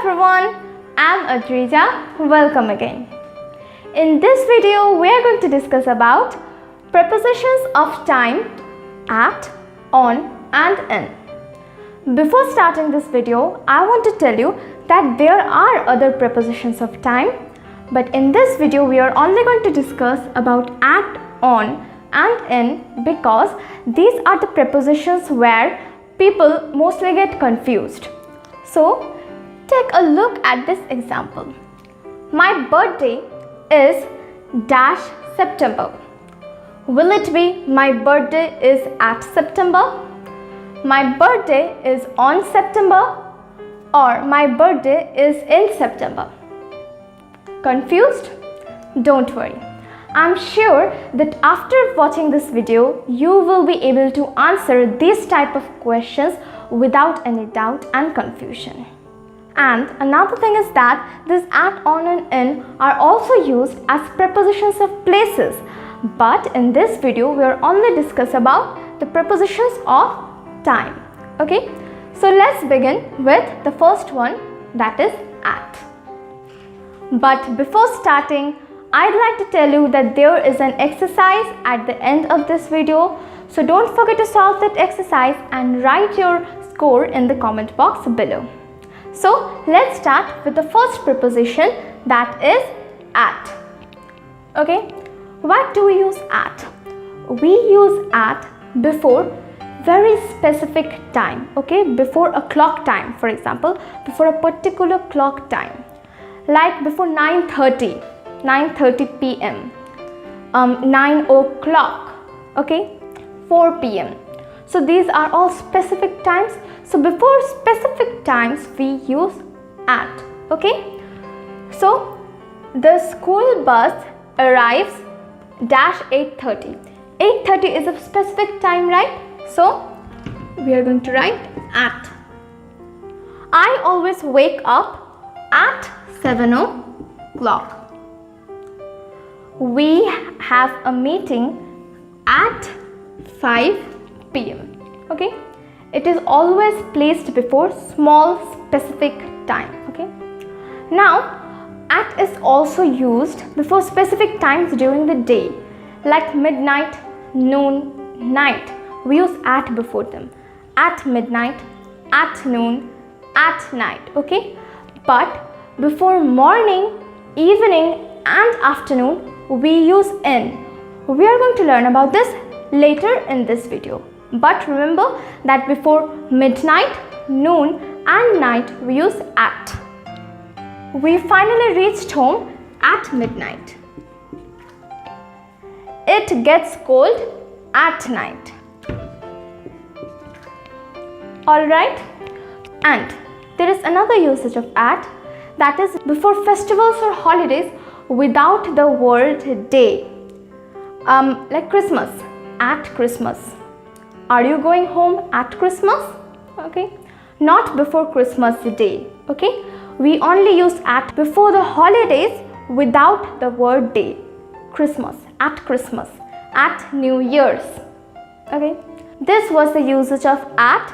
everyone, I'm Adrija. Welcome again. In this video, we are going to discuss about prepositions of time at, on and in. Before starting this video, I want to tell you that there are other prepositions of time, but in this video we are only going to discuss about at, on and in because these are the prepositions where people mostly get confused. So, take a look at this example. My birthday is dash September. Will it be my birthday is at September? My birthday is on September? Or my birthday is in September? Confused? Don't worry. I'm sure that after watching this video, you will be able to answer these type of questions without any doubt and confusion. And another thing is that these at, on and in are also used as prepositions of places. But in this video, we are only discuss about the prepositions of time. Okay, so let's begin with the first one, that is at. But before starting, I'd like to tell you that there is an exercise at the end of this video. So don't forget to solve that exercise and write your score in the comment box below. So let's start with the first preposition, that is at. Okay, what do we use at? We use at before very specific time, okay, before a clock time, for example, before a particular clock time, like before 9:30 p.m, 9 o'clock, okay, 4 p.m. So these are all specific times. So before specific times we use at, okay. So the school bus arrives dash 8:30. 8:30 is a specific time, right? So we are going to write at. I always wake up at 7 o'clock. We have a meeting at 5 p.m. Okay, it is always placed before small specific time. Okay, now at is also used before specific times during the day, like midnight, noon, night. We use at before them, at midnight, at noon, at night. Okay, but before morning, evening and afternoon we use in. We are going to learn about this later in this video. But remember that before midnight, noon and night we use at. We finally reached home at midnight. It gets cold at night. Alright, and there is another usage of at, that is before festivals or holidays without the word day, like Christmas, at Christmas. Are you going home at Christmas? Okay, not before Christmas Day. Okay, we only use at before the holidays without the word day. Christmas, at New Year's. Okay, this was the usage of at.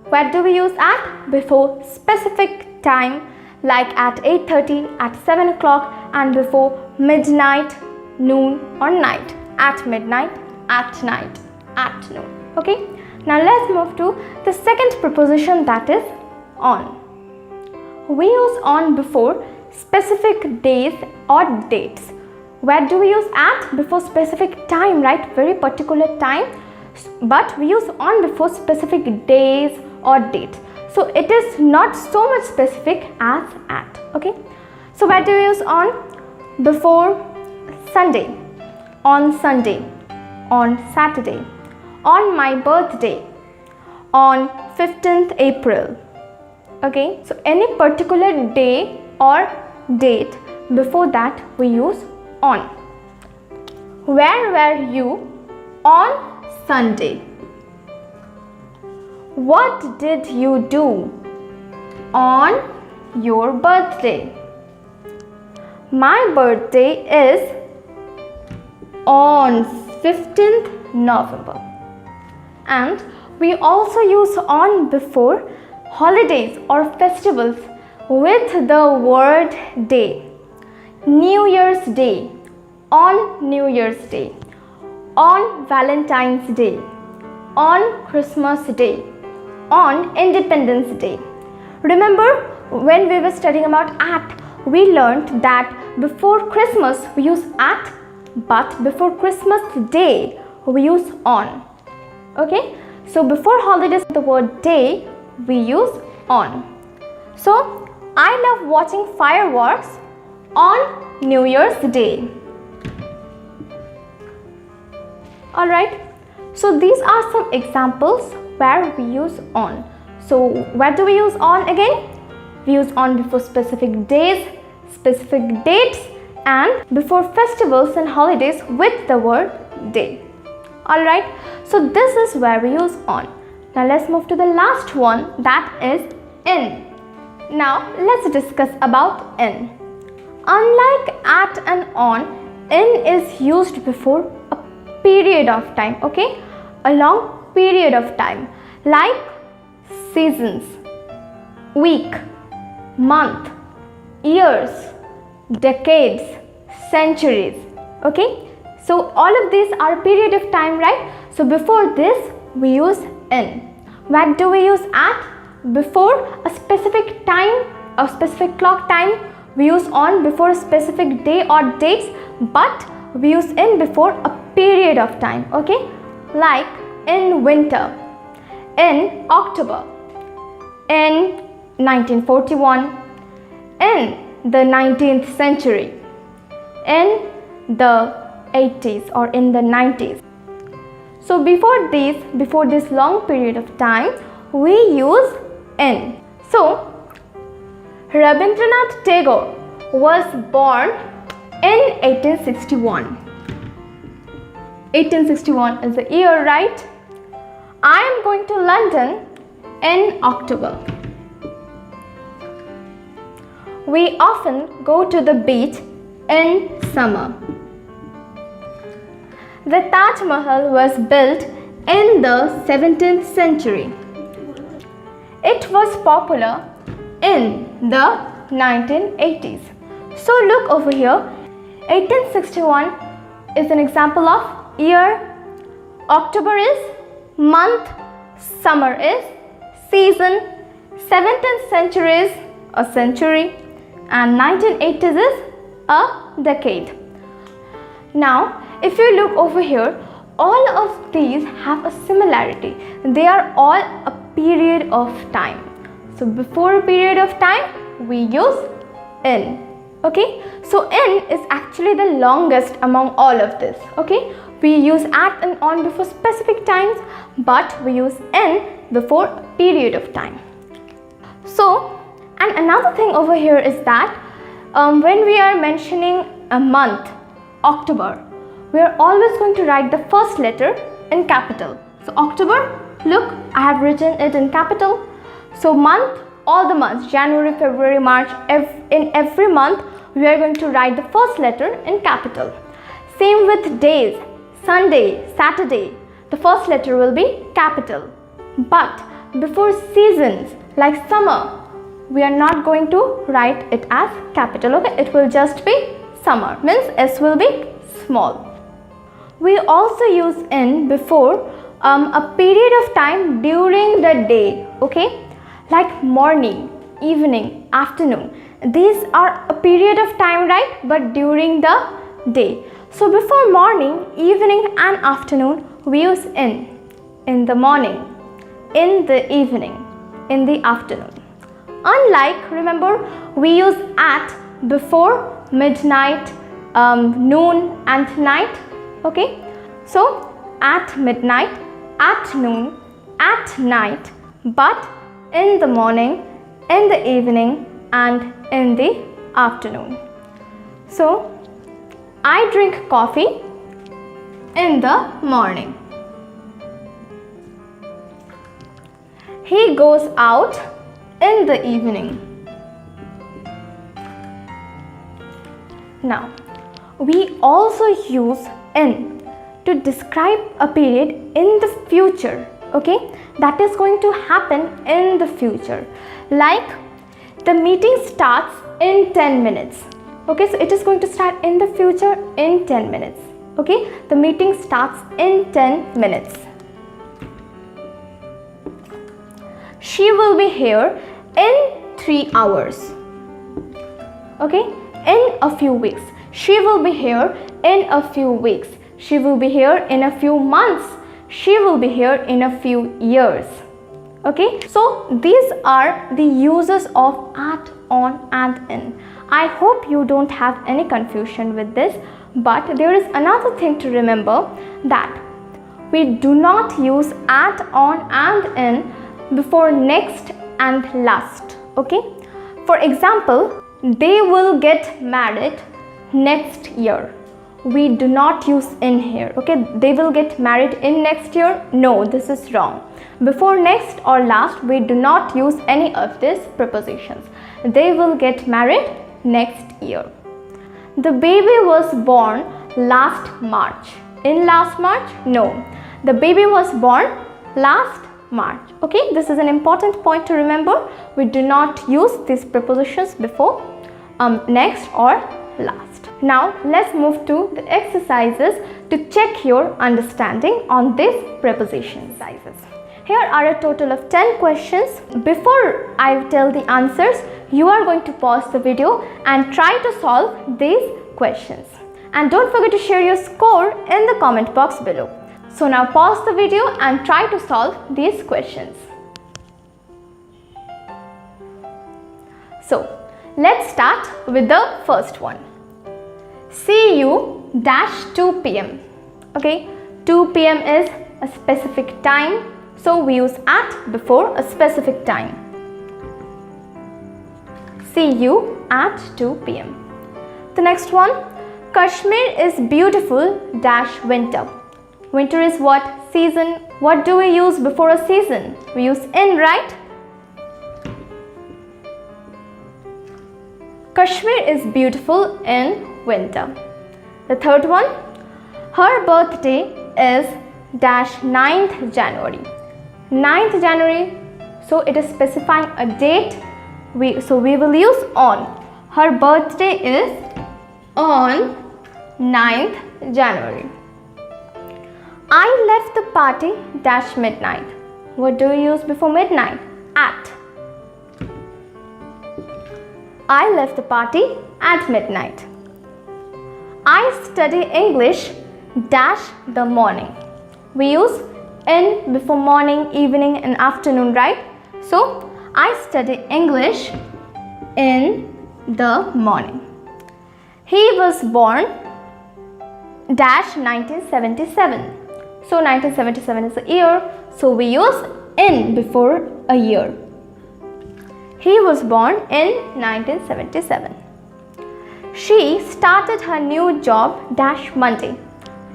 Where do we use at? Before specific time, like at 8:30, at 7 o'clock, and before midnight, noon or night. At midnight, at night, at noon. Okay, now let's move to the second preposition, that is on. We use on before specific days or dates. Where do we use at? Before specific time, right? Very particular time. But we use on before specific days or dates. So it is not so much specific as at. Okay, so where do we use on? Before Sunday, on Sunday, on Saturday, on my birthday, on 15th April. Okay, so any particular day or date, before that we use on. Where were you on Sunday? What did you do on your birthday? My birthday is on 15th November. And we also use on before holidays or festivals with the word day. New Year's Day, on New Year's Day, on Valentine's Day, on Christmas Day, on Independence Day. Remember when we were studying about at, we learned that before Christmas we use at, but before Christmas Day we use on. Okay, so before holidays the word day we use on. So I love watching fireworks on New Year's Day. Alright, so these are some examples where we use on. So where do we use on again? We use on before specific days, specific dates, and before festivals and holidays with the word day. Alright, so this is where we use on. Now let's move to the last one, that is in. Now let's discuss about in. Unlike at and on, in is used before a period of time, okay? A long period of time, like seasons, week, month, years, decades, centuries, okay? So all of these are a period of time, right? So before this we use in. Where do we use at? Before a specific time, a specific clock time, we use on before a specific day or dates, but we use in before a period of time, okay? Like in winter, in October, in 1941, in the 19th century, in the 80s or in the 90s. So before this long period of time, we use in. So Rabindranath Tagore was born in 1861. 1861 is the year, right? I am going to London in October. We often go to the beach in summer. The Taj Mahal was built in the 17th century. It was popular in the 1980s. So look over here, 1861 is an example of year, October is month, summer is season, 17th century is a century, and 1980s is a decade. Now if you look over here, all of these have a similarity. They are all a period of time. So before a period of time we use in. Okay, so in is actually the longest among all of this. Okay, we use at and on before specific times, but we use in before a period of time. So, and another thing over here is that when we are mentioning a month, October, we are always going to write the first letter in capital. So October, look, I have written it in capital. So month, all the months, January, February, March, in every month we are going to write the first letter in capital. Same with days, Sunday, Saturday, the first letter will be capital. But before seasons like summer, we are not going to write it as capital, okay? It will just be summer, means S will be small. We also use in before a period of time during the day, okay? Like morning, evening, afternoon. These are a period of time, right? But during the day. So before morning, evening and afternoon, we use in the morning, in the evening, in the afternoon. Unlike, remember, we use at before midnight, noon and night. Okay, so at midnight, at noon, at night, but in the morning, in the evening and in the afternoon. So I drink coffee in the morning. He goes out in the evening. Now, we also use in to describe a period in the future, okay, that is going to happen in the future. Like the meeting starts in 10 minutes. Okay, so it is going to start in the future in 10 minutes. Okay, the meeting starts in 10 minutes. She will be here in 3 hours. Okay, in a few weeks. She will be here in a few weeks. She will be here in a few months. She will be here in a few years. Okay, so these are the uses of at, on and in. I hope you don't have any confusion with this, but there is another thing to remember, that we do not use at, on and in before next and last. Okay, for example, they will get married next year. We do not use in here. Okay, they will get married in next year. No, this is wrong. Before next or last, we do not use any of these prepositions. They will get married next year. The baby was born last March. In last March? No. The baby was born last March. Okay, this is an important point to remember. We do not use these prepositions before next or last. Now let's move to the exercises to check your understanding on these preposition exercises. Here are a total of 10 questions. Before I tell the answers, you are going to pause the video and try to solve these questions. And don't forget to share your score in the comment box below. So now pause the video and try to solve these questions. So let's start with the first one. See you dash 2 p.m. Okay, 2 p.m. is a specific time, so we use at before a specific time. See you at 2 p.m. The next one, Kashmir is beautiful dash winter. Winter is what? Season. What do we use before a season? We use in, right? Kashmir is beautiful in winter. The third one, her birthday is dash 9th January. 9th January, so it is specifying a date. So we will use on. Her birthday is on 9th January. I left the party dash midnight. What do we use before midnight? At. I left the party at midnight. I study English dash the morning. We use in before morning, evening and afternoon, right? So I study English in the morning. He was born dash 1977. So 1977 is a year, so we use in before a year. He was born in 1977. She started her new job dash Monday.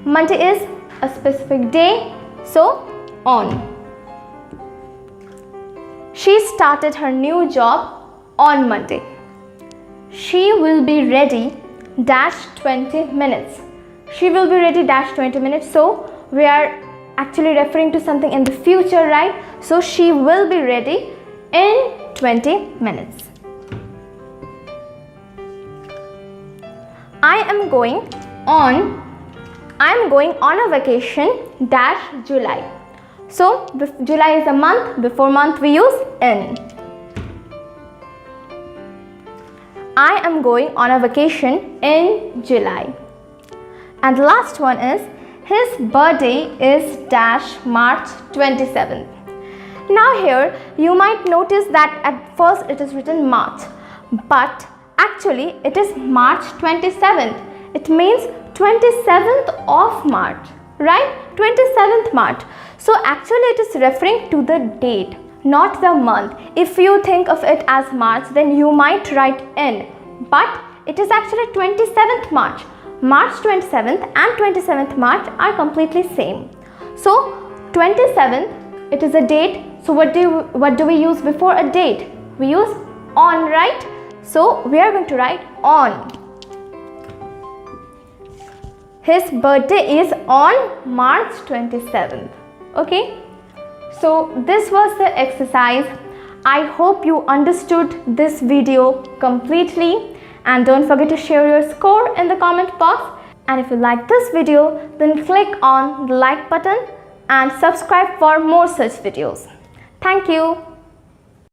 Monday is a specific day, so on. She started her new job on Monday. She will be ready dash 20 minutes. She will be ready dash 20 minutes, so we are actually referring to something in the future, right? So she will be ready in 20 minutes. I am going on a vacation dash July. So July is a month. Before month we use in. I am going on a vacation in July. And the last one is, his birthday is dash March 27th. Now here you might notice that at first it is written March, but actually it is March 27th. It means 27th of March, right? 27th March. So actually it is referring to the date, not the month. If you think of it as March, then you might write in, but it is actually 27th March. March 27th and 27th March are completely same. So 27th, it is a date. So what do we use before a date? We use on, right? So we are going to write on. His birthday is on March 27th. Okay. So this was the exercise. I hope you understood this video completely, and don't forget to share your score in the comment box. And if you like this video, then click on the like button and subscribe for more such videos. Thank you.